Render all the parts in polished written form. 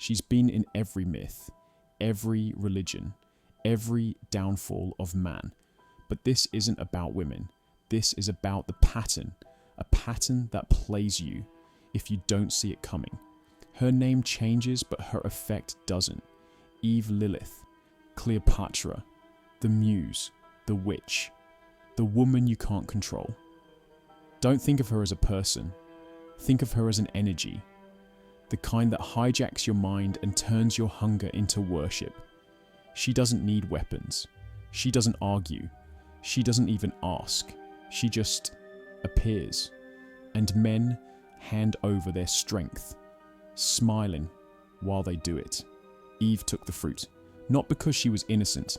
She's been in every myth, every religion, every downfall of man. But this isn't about women. This is about the pattern, a pattern that plays you if you don't see it coming. Her name changes, but her effect doesn't. Eve Lilith, Cleopatra, the Muse, the Witch, the woman you can't control. Don't think of her as a person. Think of her as an energy, the kind that hijacks your mind and turns your hunger into worship. She doesn't need weapons. She doesn't argue. She doesn't even ask. She just appears. And men hand over their strength, smiling while they do it. Eve took the fruit, not because she was innocent,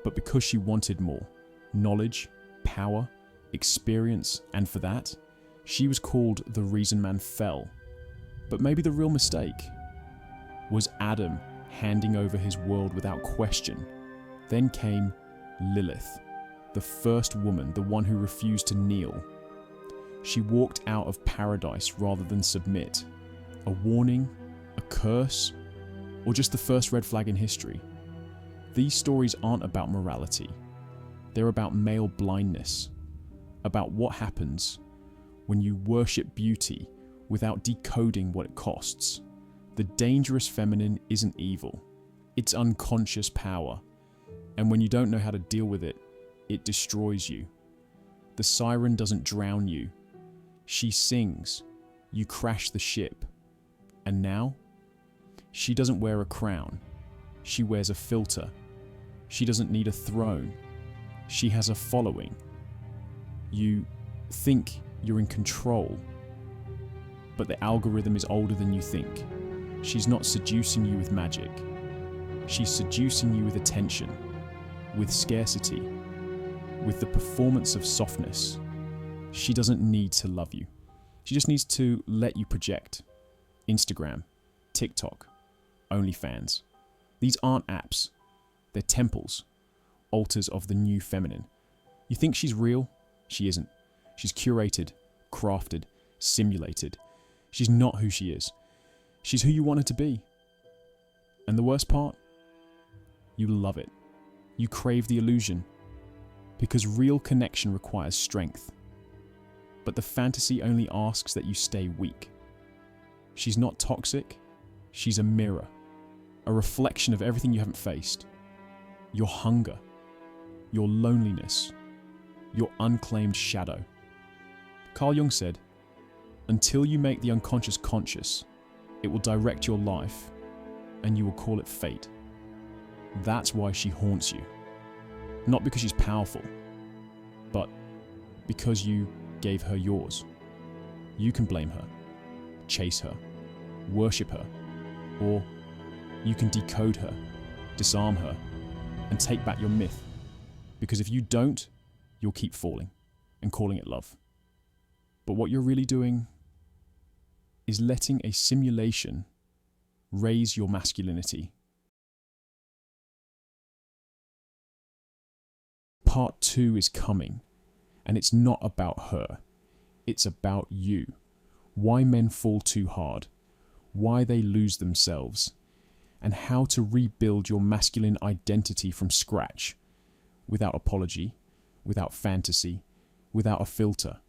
but because she wanted more. Knowledge, power, experience, and for that, she was called the reason man fell. But maybe the real mistake was Adam handing over his world without question. Then came Lilith, the first woman, the one who refused to kneel. She walked out of paradise rather than submit. A warning, a curse, or just the first red flag in history. These stories aren't about morality. They're about male blindness, about what happens when you worship beauty without decoding what it costs. The dangerous feminine isn't evil. It's unconscious power. And when you don't know how to deal with it, it destroys you. The siren doesn't drown you. She sings. You crash the ship. And now? She doesn't wear a crown. She wears a filter. She doesn't need a throne. She has a following. You think you're in control, but the algorithm is older than you think. She's not seducing you with magic. She's seducing you with attention, with scarcity, with the performance of softness. She doesn't need to love you. She just needs to let you project. Instagram, TikTok, OnlyFans. These aren't apps. They're temples, altars of the new feminine. You think she's real? She isn't. She's curated, crafted, simulated. She's not who she is. She's who you want her to be. And the worst part? You love it. You crave the illusion. Because real connection requires strength. But the fantasy only asks that you stay weak. She's not toxic. She's a mirror. A reflection of everything you haven't faced. Your hunger. Your loneliness. Your unclaimed shadow. Carl Jung said, "Until you make the unconscious conscious, it will direct your life, and you will call it fate." That's why she haunts you. Not because she's powerful, but because you gave her yours. You can blame her, chase her, worship her, or you can decode her, disarm her, and take back your myth. Because if you don't, you'll keep falling and calling it love. But what you're really doing is letting a simulation raise your masculinity. Part 2 is coming, and it's not about her. It's about you. Why men fall too hard, why they lose themselves, and how to rebuild your masculine identity from scratch, without apology, without fantasy, without a filter.